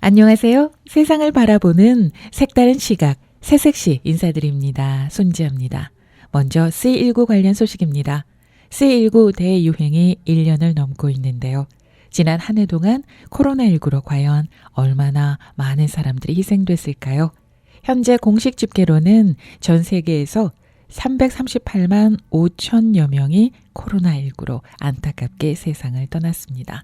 안녕하세요. 세상을 바라보는 색다른 시각, 새색시 인사드립니다. 손지아입니다. 먼저 C19 관련 소식입니다. C19 대유행이 1년을 넘고 있는데요. 지난 한 해 동안 코로나19로 과연 얼마나 많은 사람들이 희생됐을까요? 현재 공식 집계로는 전 세계에서 338만 5천여 명이 코로나19로 안타깝게 세상을 떠났습니다.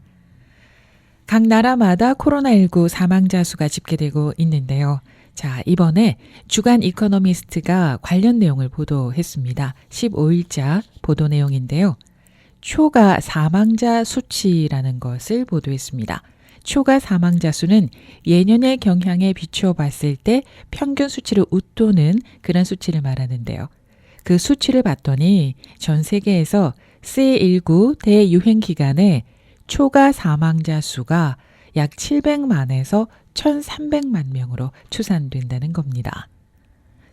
각 나라마다 코로나19 사망자 수가 집계되고 있는데요. 자, 이번에 주간 이코노미스트가 관련 내용을 보도했습니다. 15일자 보도 내용인데요. 초과 사망자 수치라는 것을 보도했습니다. 초과 사망자 수는 예년의 경향에 비추어 봤을 때 평균 수치를 웃도는 그런 수치를 말하는데요. 그 수치를 봤더니 전 세계에서 C19 대유행 기간에 초과 사망자 수가 약 700만에서 1300만 명으로 추산된다는 겁니다.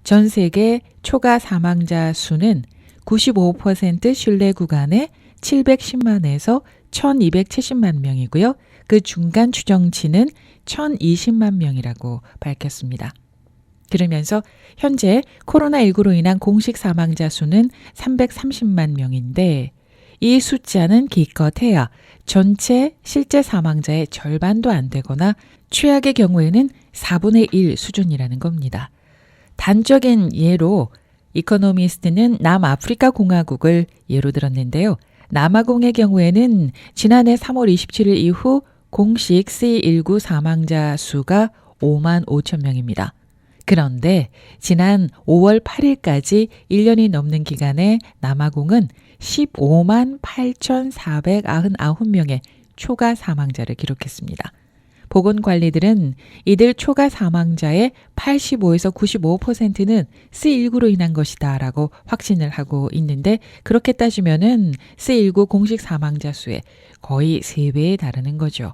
전 세계 초과 사망자 수는 95% 신뢰 구간에 710만에서 1270만 명이고요. 그 중간 추정치는 1020만 명이라고 밝혔습니다. 그러면서 현재 코로나19로 인한 공식 사망자 수는 330만 명인데 이 숫자는 기껏해야 전체 실제 사망자의 절반도 안 되거나 최악의 경우에는 4분의 1 수준이라는 겁니다. 단적인 예로 이코노미스트는 남아프리카 공화국을 예로 들었는데요. 남아공의 경우에는 지난해 3월 27일 이후 공식 C19 사망자 수가 5만 5천 명입니다. 그런데 지난 5월 8일까지 1년이 넘는 기간에 남아공은 15만 8,499명의 초과 사망자를 기록했습니다. 보건관리들은 이들 초과 사망자의 85에서 95%는 C19로 인한 것이다 라고 확신을 하고 있는데 그렇게 따지면은 C19 공식 사망자 수의 거의 3배에 달하는 거죠.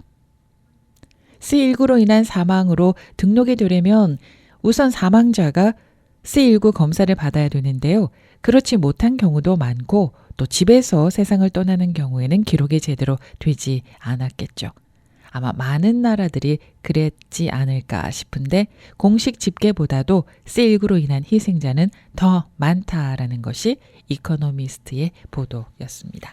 C19로 인한 사망으로 등록이 되려면 우선 사망자가 C19 검사를 받아야 되는데요. 그렇지 못한 경우도 많고 또 집에서 세상을 떠나는 경우에는 기록이 제대로 되지 않았겠죠. 아마 많은 나라들이 그랬지 않을까 싶은데 공식 집계보다도 C19로 인한 희생자는 더 많다라는 것이 이코노미스트의 보도였습니다.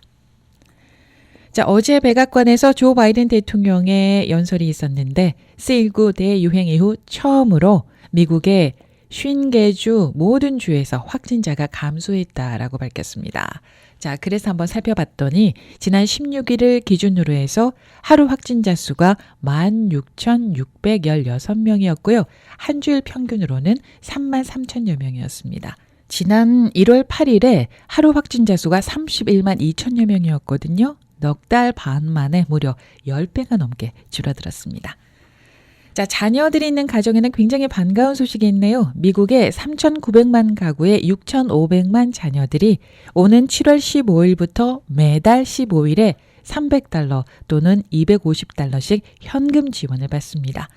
자, 어제 백악관에서 조 바이든 대통령의 연설이 있었는데 C19 대유행 이후 처음으로 미국의 50개 주 모든 주에서 확진자가 감소했다라고 밝혔습니다. 자, 그래서 한번 살펴봤더니 지난 16일을 기준으로 해서 하루 확진자 수가 16,616명이었고요. 한 주일 평균으로는 3만 3천여 명이었습니다. 지난 1월 8일에 하루 확진자 수가 31만 2천여 명이었거든요. 넉 달 반 만에 무려 10배가 넘게 줄어들었습니다. 자, 자녀들이 있는 가정에는 굉장히 반가운 소식이 있네요. 미국의 3,900만 가구의 6,500만 자녀들이 오는 7월 15일부터 매달 15일에 $300 또는 $250씩 현금 지원을 받습니다.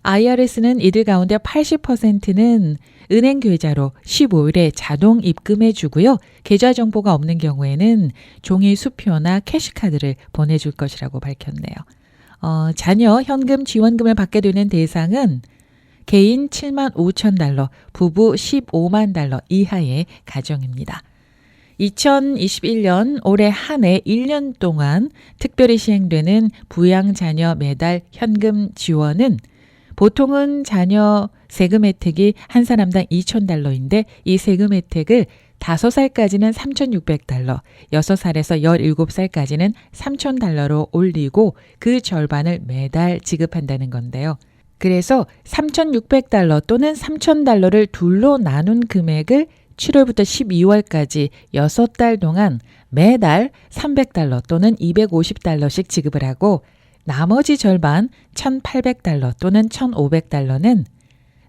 IRS는 이들 가운데 80%는 은행 계좌로 15일에 자동 입금해 주고요. 계좌 정보가 없는 경우에는 종이 수표나 캐시카드를 보내줄 것이라고 밝혔네요. 자녀 현금 지원금을 받게 되는 대상은 개인 $7만 5천, 부부 $15만 이하의 가정입니다. 2021년 올해 한 해 1년 동안 특별히 시행되는 부양자녀 매달 현금 지원은 보통은 자녀 세금 혜택이 한 사람당 $2,000인데 이 세금 혜택을 5살까지는 $3,600, 6살에서 17살까지는 $3,000로 올리고 그 절반을 매달 지급한다는 건데요. 그래서 $3,600 또는 $3,000를 둘로 나눈 금액을 7월부터 12월까지 6달 동안 매달 $300 또는 $250씩 지급을 하고 나머지 절반 $1,800 또는 $1,500는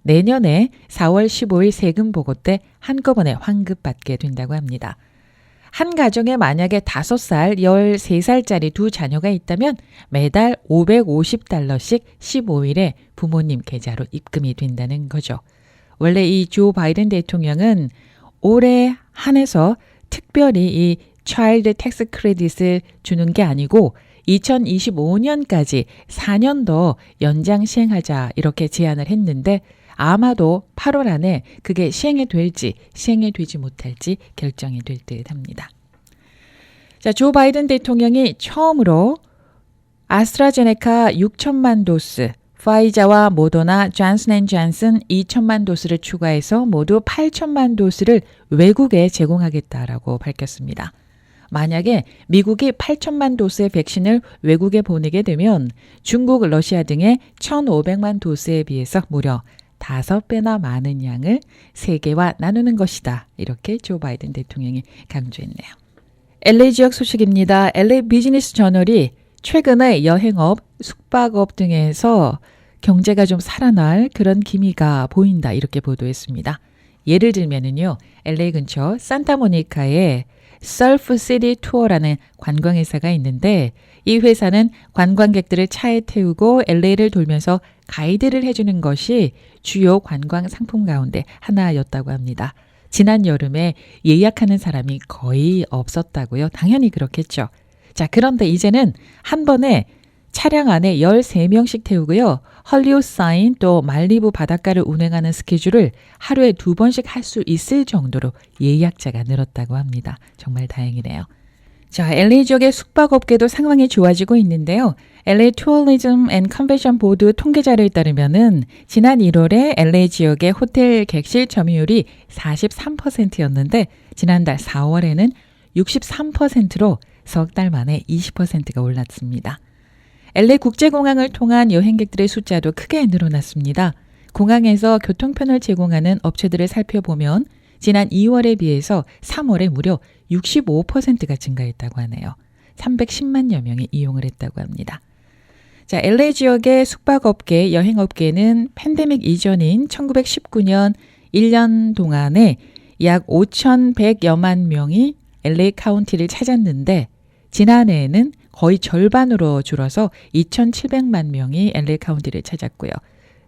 내년에 4월 15일 세금 보고 때 한꺼번에 환급받게 된다고 합니다. 한 가정에 만약에 5살, 13살짜리 두 자녀가 있다면 매달 $550씩 15일에 부모님 계좌로 입금이 된다는 거죠. 원래 이 조 바이든 대통령은 올해 한해서 특별히 이 차일드 텍스 크레딧을 주는 게 아니고 2025년까지 4년 더 연장 시행하자 이렇게 제안을 했는데 아마도 8월 안에 그게 시행이 될지 시행이 되지 못할지 결정이 될 듯합니다. 자, 조 바이든 대통령이 처음으로 아스트라제네카 6천만 도스, 파이자와 모더나, 존슨앤존슨 2천만 도스를 추가해서 모두 8천만 도스를 외국에 제공하겠다라고 밝혔습니다. 만약에 미국이 8천만 도스의 백신을 외국에 보내게 되면 중국, 러시아 등의 1,500만 도스에 비해서 무려 5배나 많은 양을 세계와 나누는 것이다. 이렇게 조 바이든 대통령이 강조했네요. LA 지역 소식입니다. LA 비즈니스 저널이 최근에 여행업, 숙박업 등에서 경제가 좀 살아날 그런 기미가 보인다. 이렇게 보도했습니다. 예를 들면은요, LA 근처 산타모니카에 서프시티 투어라는 관광회사가 있는데 이 회사는 관광객들을 차에 태우고 LA를 돌면서 가이드를 해주는 것이 주요 관광 상품 가운데 하나였다고 합니다. 지난 여름에 예약하는 사람이 거의 없었다고요. 당연히 그렇겠죠. 자, 그런데 이제는 한 번에 차량 안에 13명씩 태우고요. 헐리우드 사인 또 말리부 바닷가를 운행하는 스케줄을 하루에 2번씩 할 수 있을 정도로 예약자가 늘었다고 합니다. 정말 다행이네요. 자, LA 지역의 숙박업계도 상황이 좋아지고 있는데요. LA Tourism and Convention 보드 통계자료에 따르면은 지난 1월에 LA 지역의 호텔 객실 점유율이 43%였는데 지난달 4월에는 63%로 석 달 만에 20%가 올랐습니다. LA 국제공항을 통한 여행객들의 숫자도 크게 늘어났습니다. 공항에서 교통편을 제공하는 업체들을 살펴보면 지난 2월에 비해서 3월에 무려 65%가 증가했다고 하네요. 310만여 명이 이용을 했다고 합니다. 자, LA 지역의 숙박업계, 여행업계는 팬데믹 이전인 1919년 1년 동안에 약 5,100여만 명이 LA 카운티를 찾았는데 지난해에는 거의 절반으로 줄어서 2,700만 명이 LA 카운티를 찾았고요.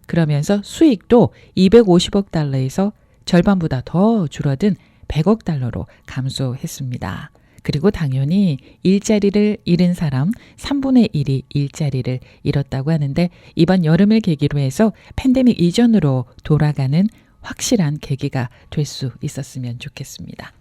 그러면서 수익도 250억 달러에서 절반보다 더 줄어든 100억 달러로 감소했습니다. 그리고 당연히 일자리를 잃은 사람 3분의 1이 일자리를 잃었다고 하는데 이번 여름을 계기로 해서 팬데믹 이전으로 돌아가는 확실한 계기가 될 수 있었으면 좋겠습니다.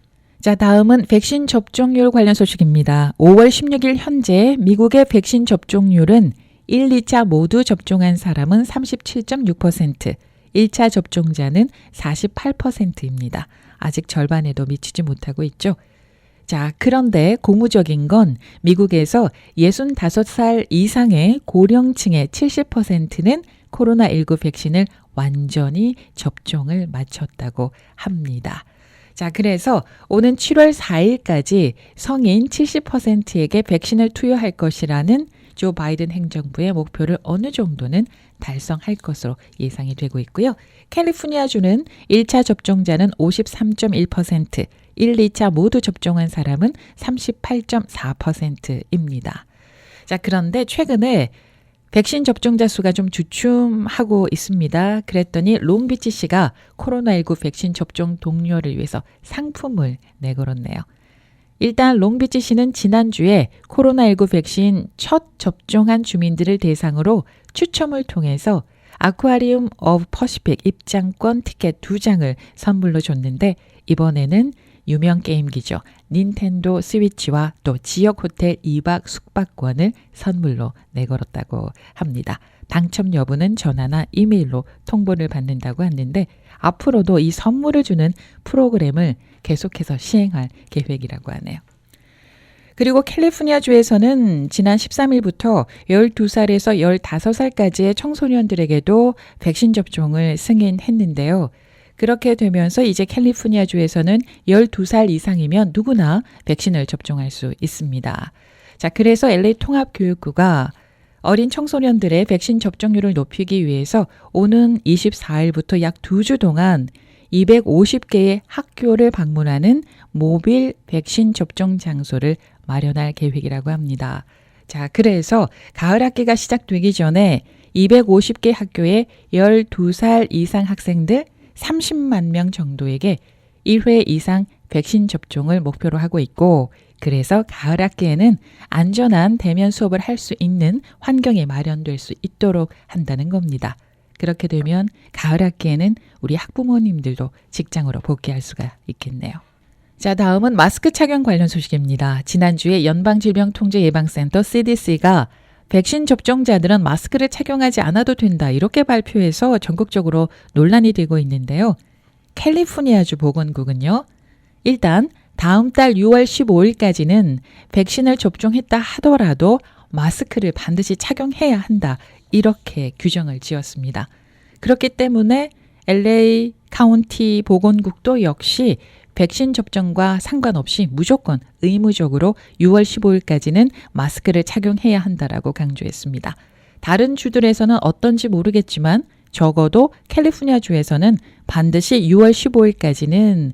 자, 다음은 백신 접종률 관련 소식입니다. 5월 16일 현재 미국의 백신 접종률은 1, 2차 모두 접종한 사람은 37.6%, 1차 접종자는 48%입니다. 아직 절반에도 미치지 못하고 있죠. 자, 그런데 고무적인 건 미국에서 65살 이상의 고령층의 70%는 코로나19 백신을 완전히 접종을 마쳤다고 합니다. 자, 그래서 오는 7월 4일까지 성인 70%에게 백신을 투여할 것이라는 조 바이든 행정부의 목표를 어느 정도는 달성할 것으로 예상이 되고 있고요. 캘리포니아주는 1차 접종자는 53.1%, 1, 2차 모두 접종한 사람은 38.4%입니다. 자, 그런데 최근에 백신 접종자 수가 좀 주춤하고 있습니다. 그랬더니 롱비치시가 코로나19 백신 접종 독려를 위해서 상품을 내걸었네요. 일단 롱비치시는 지난주에 코로나19 백신 첫 접종한 주민들을 대상으로 추첨을 통해서 아쿠아리움 오브 퍼시픽 입장권 티켓 2장을 선물로 줬는데 이번에는 유명 게임기죠. 닌텐도 스위치와 또 지역 호텔 2박 숙박권을 선물로 내걸었다고 합니다. 당첨 여부는 전화나 이메일로 통보를 받는다고 했는데 앞으로도 이 선물을 주는 프로그램을 계속해서 시행할 계획이라고 하네요. 그리고 캘리포니아주에서는 지난 13일부터 12살에서 15살까지의 청소년들에게도 백신 접종을 승인했는데요. 그렇게 되면서 이제 캘리포니아주에서는 12살 이상이면 누구나 백신을 접종할 수 있습니다. 자, 그래서 LA 통합교육부가 어린 청소년들의 백신 접종률을 높이기 위해서 오는 24일부터 약 2주 동안 250개의 학교를 방문하는 모빌 백신 접종 장소를 마련할 계획이라고 합니다. 자, 그래서 가을 학기가 시작되기 전에 250개 학교에 12살 이상 학생들 30만 명 정도에게 1회 이상 백신 접종을 목표로 하고 있고 그래서 가을 학기에는 안전한 대면 수업을 할 수 있는 환경이 마련될 수 있도록 한다는 겁니다. 그렇게 되면 가을 학기에는 우리 학부모님들도 직장으로 복귀할 수가 있겠네요. 자, 다음은 마스크 착용 관련 소식입니다. 지난주에 연방질병통제예방센터 CDC가 백신 접종자들은 마스크를 착용하지 않아도 된다 이렇게 발표해서 전국적으로 논란이 되고 있는데요. 캘리포니아주 보건국은요. 일단 다음 달 6월 15일까지는 백신을 접종했다 하더라도 마스크를 반드시 착용해야 한다. 이렇게 규정을 지었습니다. 그렇기 때문에 LA 카운티 보건국도 역시 백신 접종과 상관없이 무조건 의무적으로 6월 15일까지는 마스크를 착용해야 한다라고 강조했습니다. 다른 주들에서는 어떤지 모르겠지만 적어도 캘리포니아 주에서는 반드시 6월 15일까지는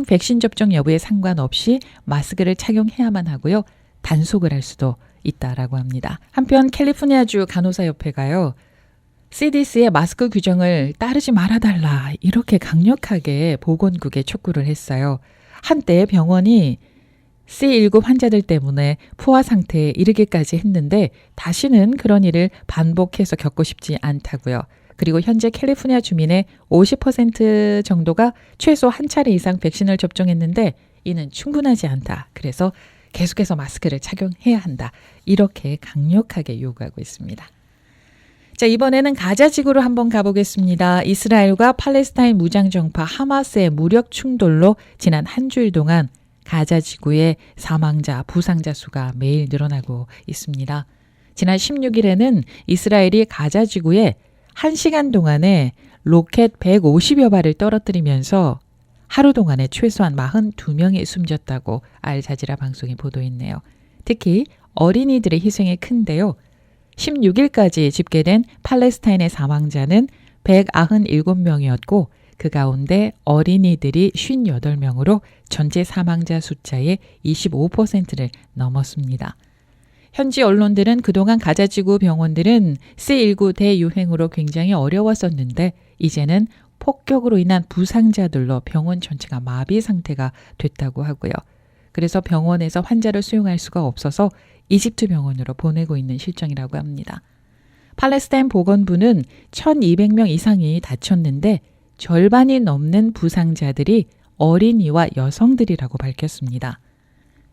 백신 접종 여부에 상관없이 마스크를 착용해야만 하고요. 단속을 할 수도 있다라고 합니다. 한편 캘리포니아주 간호사협회가요. CDC의 마스크 규정을 따르지 말아달라 이렇게 강력하게 보건국에 촉구를 했어요. 한때 병원이 C19 환자들 때문에 포화 상태에 이르기까지 했는데 다시는 그런 일을 반복해서 겪고 싶지 않다고요. 그리고 현재 캘리포니아 주민의 50% 정도가 최소 한 차례 이상 백신을 접종했는데 이는 충분하지 않다. 그래서 계속해서 마스크를 착용해야 한다. 이렇게 강력하게 요구하고 있습니다. 자, 이번에는 가자 지구로 한번 가보겠습니다. 이스라엘과 팔레스타인 무장정파 하마스의 무력 충돌로 지난 한 주일 동안 가자 지구의 사망자, 부상자 수가 매일 늘어나고 있습니다. 지난 16일에는 이스라엘이 가자 지구에 1시간 동안에 로켓 150여 발을 떨어뜨리면서 하루 동안에 최소한 42명이 숨졌다고 알자지라 방송이 보도했네요. 특히 어린이들의 희생이 큰데요. 16일까지 집계된 팔레스타인의 사망자는 197명이었고 그 가운데 어린이들이 58명으로 전체 사망자 숫자의 25%를 넘었습니다. 현지 언론들은 그동안 가자지구 병원들은 C19 대유행으로 굉장히 어려웠었는데 이제는 폭격으로 인한 부상자들로 병원 전체가 마비 상태가 됐다고 하고요. 그래서 병원에서 환자를 수용할 수가 없어서 이집트 병원으로 보내고 있는 실정이라고 합니다. 팔레스타인 보건부는 1,200명 이상이 다쳤는데 절반이 넘는 부상자들이 어린이와 여성들이라고 밝혔습니다.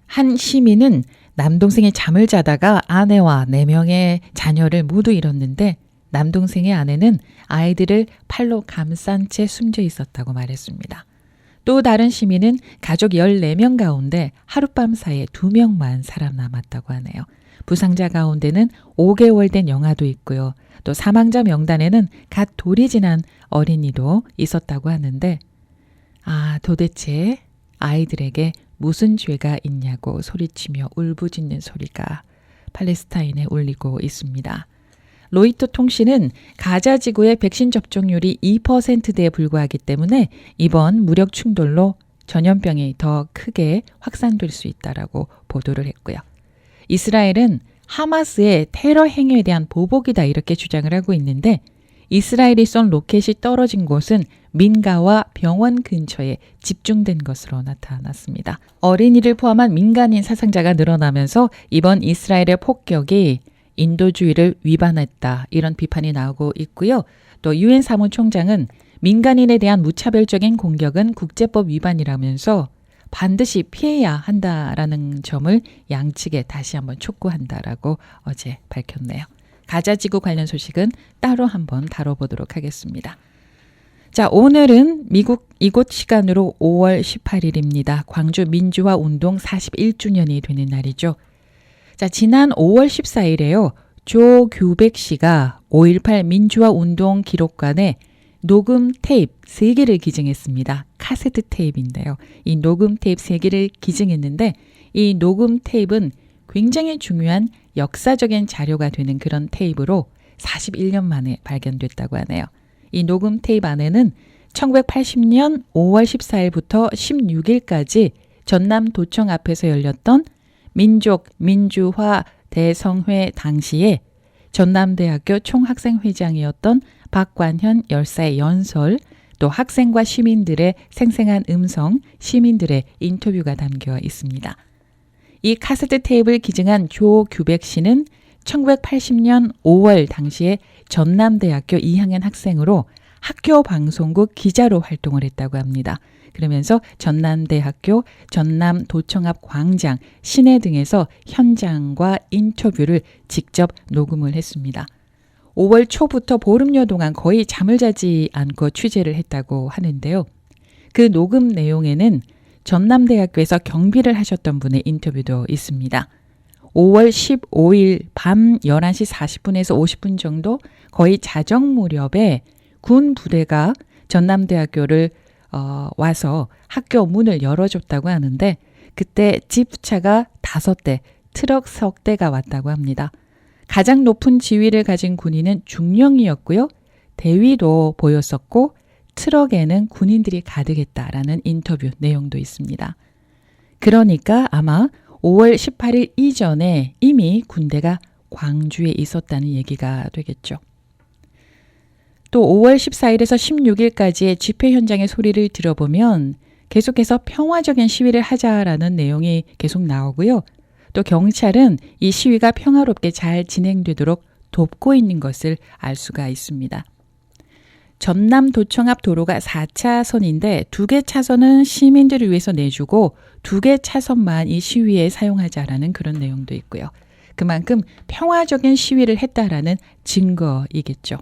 한 시민은 남동생이 잠을 자다가 아내와 4명의 자녀를 모두 잃었는데 남동생의 아내는 아이들을 팔로 감싼 채 숨져 있었다고 말했습니다. 또 다른 시민은 가족 14명 가운데 하룻밤 사이에 2명만 살아남았다고 하네요. 부상자 가운데는 5개월 된 영아도 있고요. 또 사망자 명단에는 갓 돌이 지난 어린이도 있었다고 하는데 도대체 아이들에게 무슨 죄가 있냐고 소리치며 울부짖는 소리가 팔레스타인에 울리고 있습니다. 로이터 통신은 가자 지구의 백신 접종률이 2%대에 불과하기 때문에 이번 무력 충돌로 전염병이 더 크게 확산될 수 있다라고 보도를 했고요. 이스라엘은 하마스의 테러 행위에 대한 보복이다 이렇게 주장을 하고 있는데 이스라엘이 쏜 로켓이 떨어진 곳은 민가와 병원 근처에 집중된 것으로 나타났습니다. 어린이를 포함한 민간인 사상자가 늘어나면서 이번 이스라엘의 폭격이 인도주의를 위반했다 이런 비판이 나오고 있고요. 또 유엔 사무총장은 민간인에 대한 무차별적인 공격은 국제법 위반이라면서 반드시 피해야 한다라는 점을 양측에 다시 한번 촉구한다라고 어제 밝혔네요. 가자지구 관련 소식은 따로 한번 다뤄보도록 하겠습니다. 자, 오늘은 미국 이곳 시간으로 5월 18일입니다. 광주 민주화 운동 41주년이 되는 날이죠. 자, 지난 5월 14일에요. 조규백 씨가 5.18 민주화 운동 기록관에 녹음 테이프 3개를 기증했습니다. 카세트 테이프인데요. 이 녹음 테이프 3개를 기증했는데 이 녹음 테이프는 굉장히 중요한 역사적인 자료가 되는 그런 테이프로 41년 만에 발견됐다고 하네요. 이 녹음 테이프 안에는 1980년 5월 14일부터 16일까지 전남도청 앞에서 열렸던 민족 민주화 대성회 당시에 전남대학교 총학생회장이었던 박관현 열사의 연설, 또 학생과 시민들의 생생한 음성, 시민들의 인터뷰가 담겨 있습니다. 이 카세트 테이프를 기증한 조규백 씨는 1980년 5월 당시에 전남대학교 2학년 학생으로 학교 방송국 기자로 활동을 했다고 합니다. 그러면서 전남대학교, 전남도청앞 광장, 시내 등에서 현장과 인터뷰를 직접 녹음을 했습니다. 5월 초부터 보름여 동안 거의 잠을 자지 않고 취재를 했다고 하는데요. 그 녹음 내용에는 전남대학교에서 경비를 하셨던 분의 인터뷰도 있습니다. 5월 15일 밤 11시 40분에서 50분 정도 거의 자정 무렵에 군 부대가 전남대학교를 와서 학교 문을 열어줬다고 하는데 그때 지프차가 5대, 트럭 3대가 왔다고 합니다. 가장 높은 지위를 가진 군인은 중령이었고요. 대위도 보였었고 트럭에는 군인들이 가득했다라는 인터뷰 내용도 있습니다. 그러니까 아마 5월 18일 이전에 이미 군대가 광주에 있었다는 얘기가 되겠죠. 또 5월 14일에서 16일까지의 집회 현장의 소리를 들어보면 계속해서 평화적인 시위를 하자라는 내용이 계속 나오고요. 또 경찰은 이 시위가 평화롭게 잘 진행되도록 돕고 있는 것을 알 수가 있습니다. 전남도청 앞 도로가 4차선인데 2개 차선은 시민들을 위해서 내주고 2개 차선만 이 시위에 사용하자라는 그런 내용도 있고요. 그만큼 평화적인 시위를 했다라는 증거이겠죠.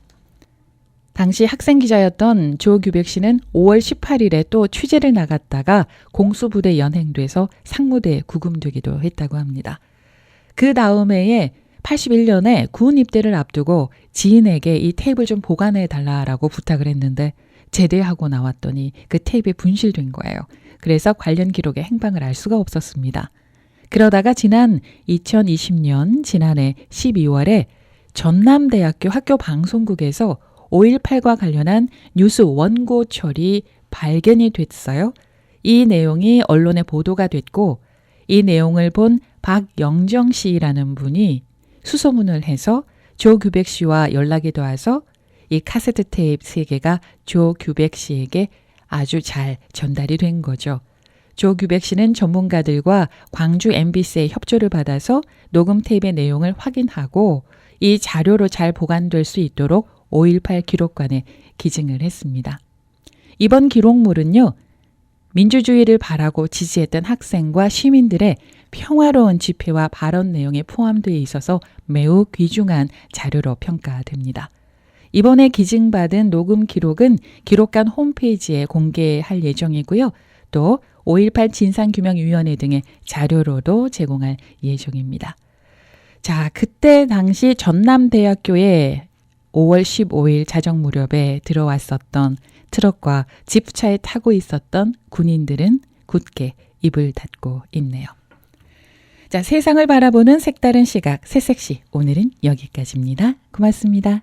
당시 학생 기자였던 조규백 씨는 5월 18일에 또 취재를 나갔다가 공수부대 연행돼서 상무대에 구금되기도 했다고 합니다. 그 다음 해에 81년에 군 입대를 앞두고 지인에게 이 테이프를 좀 보관해 달라라고 부탁을 했는데 제대하고 나왔더니 그 테이프에 분실된 거예요. 그래서 관련 기록의 행방을 알 수가 없었습니다. 그러다가 지난 2020년 지난해 12월에 전남대학교 학교 방송국에서 5.18과 관련한 뉴스 원고철이 발견이 됐어요. 이 내용이 언론에 보도가 됐고 이 내용을 본 박영정 씨라는 분이 수소문을 해서 조규백 씨와 연락이 닿아서 이 카세트 테이프 3개가 조규백 씨에게 아주 잘 전달이 된 거죠. 조규백 씨는 전문가들과 광주 MBC의 협조를 받아서 녹음 테이프의 내용을 확인하고 이 자료로 잘 보관될 수 있도록 5.18 기록관에 기증을 했습니다. 이번 기록물은요. 민주주의를 바라고 지지했던 학생과 시민들의 평화로운 집회와 발언 내용에 포함되어 있어서 매우 귀중한 자료로 평가됩니다. 이번에 기증받은 녹음 기록은 기록관 홈페이지에 공개할 예정이고요. 또 5.18 진상규명위원회 등의 자료로도 제공할 예정입니다. 자, 그때 당시 전남대학교에 5월 15일 자정 무렵에 들어왔었던 트럭과 지프차에 타고 있었던 군인들은 굳게 입을 닫고 있네요. 자, 세상을 바라보는 색다른 시각 새색시 오늘은 여기까지입니다. 고맙습니다.